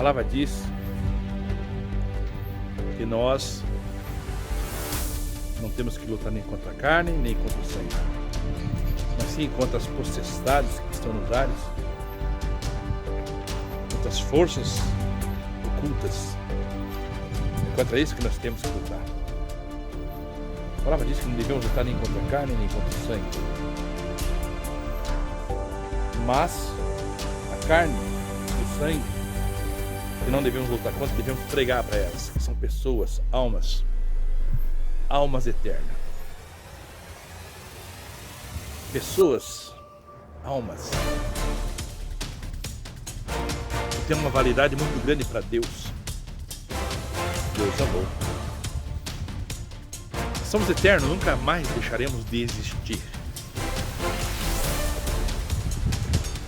palavra diz que nós não temos que lutar nem contra a carne, nem contra o sangue, mas sim contra as potestades que estão nos ares, contra as forças ocultas. É contra isso que nós temos que lutar. A palavra diz que não devemos lutar nem contra a carne, nem contra o sangue, mas a carne e o sangue, que não devemos lutar contra, devemos pregar para elas, que são pessoas, almas eternas. Pessoas, almas, que tem uma validade muito grande para Deus. Deus amou. Somos eternos, nunca mais deixaremos de existir.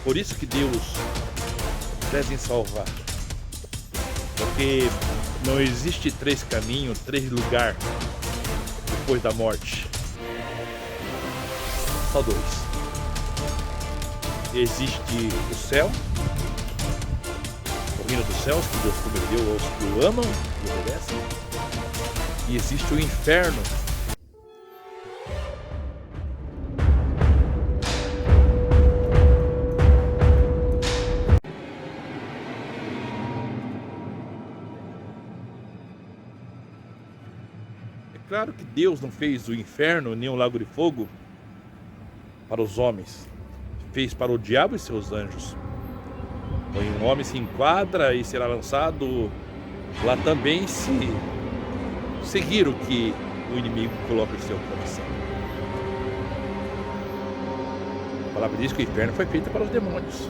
Por isso que Deus preza em salvar. Porque não existe 3 caminhos, 3 lugares depois da morte. Só 2. Existe o céu, o reino dos céus, que Deus prometeu aos que o amam e obedecem. E existe o inferno. É claro que Deus não fez o inferno nem o lago de fogo para os homens, fez para o diabo e seus anjos. Onde um homem se enquadra e será lançado lá também, se seguir o que o inimigo coloca em seu coração. A palavra diz que o inferno foi feito para os demônios,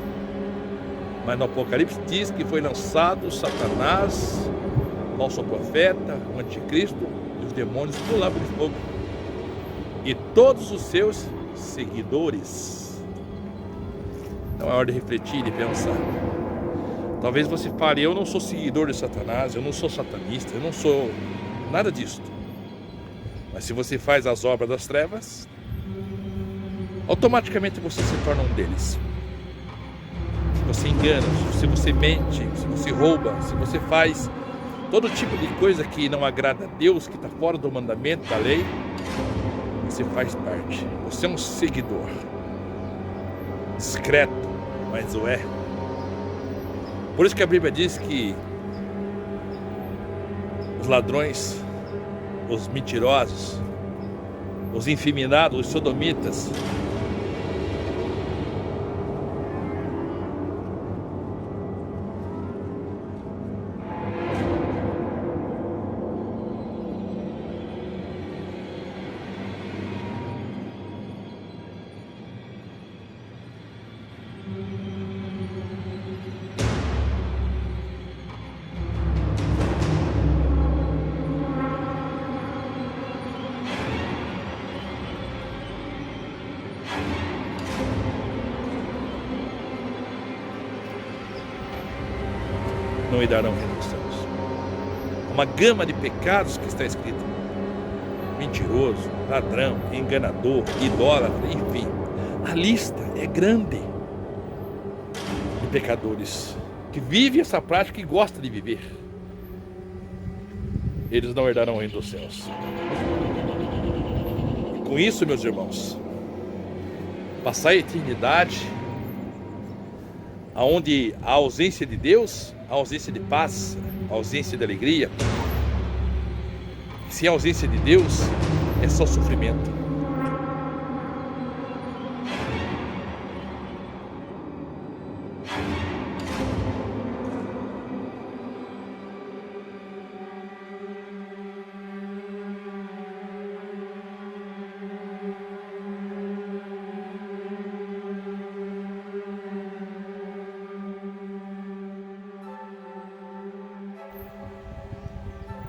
mas no Apocalipse diz que foi lançado Satanás, o falso profeta, o anticristo e os demônios no lago de fogo, e todos os seus seguidores. Então é hora de refletir e de pensar. Talvez você fale: eu não sou seguidor de Satanás, eu não sou satanista, eu não sou nada disso. Mas se você faz as obras das trevas, automaticamente você se torna um deles. Se você engana, se você mente, se você rouba, se você faz todo tipo de coisa que não agrada a Deus, que está fora do mandamento, da lei, você faz parte. Você é um seguidor. Discreto, mas o é. Por isso que a Bíblia diz que os ladrões, os mentirosos, os infeminados, os sodomitas, não herdarão o reino dos céus. Uma gama de pecados que está escrito: mentiroso, ladrão, enganador, idólatra, enfim. A lista é grande de pecadores que vivem essa prática e gostam de viver. Eles não herdarão o reino dos céus. E com isso, meus irmãos, passar a eternidade onde a ausência de Deus, a ausência de paz, a ausência de alegria. Sem a ausência de Deus, é só sofrimento.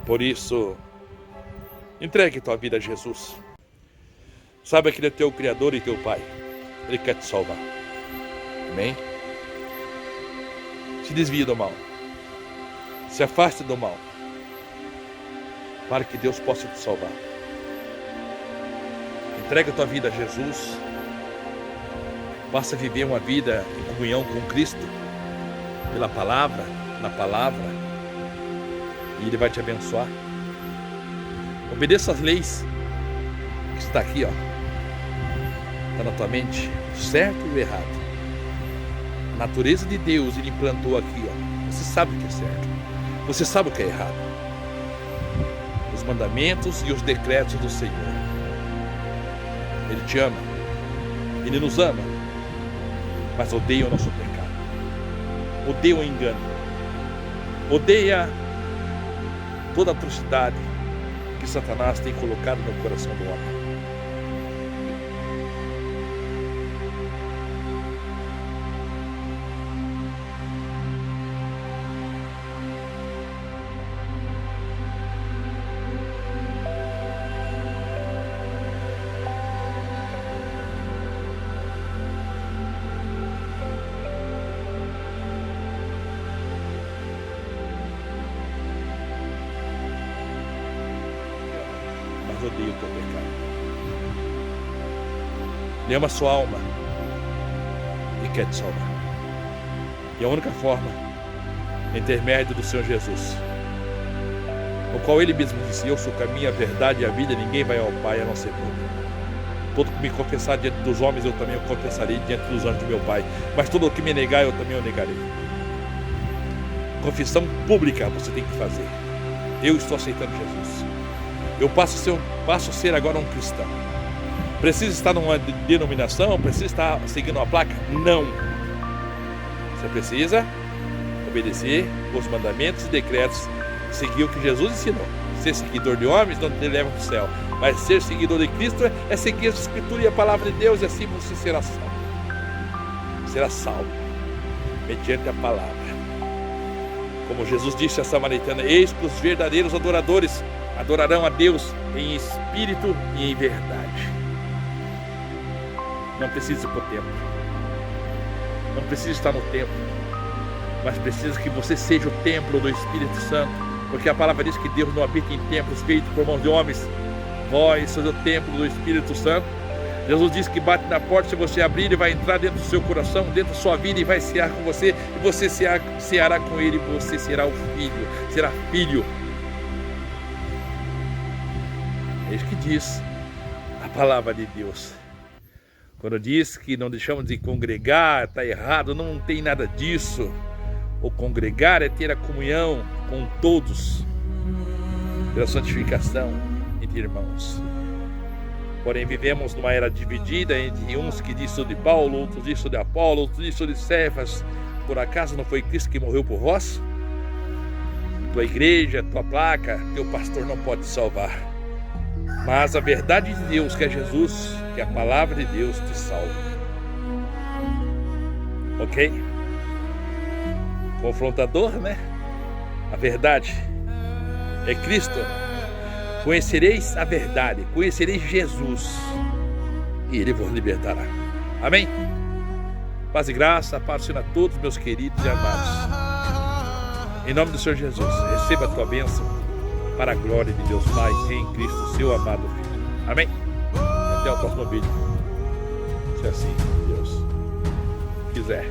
Por isso, entregue tua vida a Jesus. Saiba que Ele é teu Criador e teu Pai. Ele quer te salvar. Amém? Se desvie do mal. Se afaste do mal, para que Deus possa te salvar. Entrega tua vida a Jesus. Passa a viver uma vida em comunhão com Cristo, pela palavra, na palavra e Ele vai te abençoar. Obedeça as leis que está aqui, ó. Está na tua mente, o certo e o errado. A natureza de Deus Ele implantou aqui, ó. Você sabe o que é certo, você sabe o que é errado. Os mandamentos e os decretos do Senhor. Ele te ama, Ele nos ama, mas odeia o nosso pecado, odeia o engano, odeia toda a atrocidade que Satanás tem colocado no coração do homem. Odeia o teu pecado. Ele ama a sua alma e quer te salvar. E a única forma é intermédio do Senhor Jesus, o qual Ele mesmo disse: eu sou o caminho, a verdade e a vida, ninguém vai ao Pai a não ser por mim. Todo que me confessar diante dos homens, eu também o confessarei diante dos anjos do meu Pai. Mas todo que me negar, eu também o negarei. Confissão pública você tem que fazer: eu estou aceitando Jesus. Eu passo a ser agora um cristão. Precisa estar numa denominação? Precisa estar seguindo uma placa? Não. Você precisa obedecer os mandamentos e decretos, seguir o que Jesus ensinou. Ser seguidor de homens não te leva para o céu, mas ser seguidor de Cristo é seguir a Escritura e a palavra de Deus, e assim você será salvo. Será salvo mediante a palavra. Como Jesus disse à samaritana: eis que os verdadeiros adoradores adorarão a Deus em espírito e em verdade. Não precisa ir para o templo, não precisa estar no templo, mas precisa que você seja o templo do Espírito Santo, porque a palavra diz que Deus não habita em templos feitos por mãos de homens. Vós sois o templo do Espírito Santo. Jesus disse que bate na porta, se você abrir, Ele vai entrar dentro do seu coração, dentro da sua vida, e vai cear com você, e você ceará com Ele, e você será o filho, será filho. É isso que diz a palavra de Deus. Quando diz que não deixamos de congregar, está errado, não tem nada disso. O congregar é ter a comunhão com todos, pela santificação entre irmãos. Porém, vivemos numa era dividida entre uns que dizem de Paulo, outros dizem de Apolo, outros dizem de Cefas. Por acaso não foi Cristo que morreu por vós? Tua igreja, tua placa, teu pastor não pode te salvar. Mas a verdade de Deus, que é Jesus, que é a palavra de Deus, te salva. Ok? Confrontador, né? A verdade é Cristo. Conhecereis a verdade, conhecereis Jesus, e Ele vos libertará. Amém? Paz e graça, paz seja a todos, meus queridos e amados. Em nome do Senhor Jesus, receba a tua bênção para a glória de Deus Pai em Cristo, seu amado Filho. Amém? Até o próximo vídeo, se assim Deus quiser.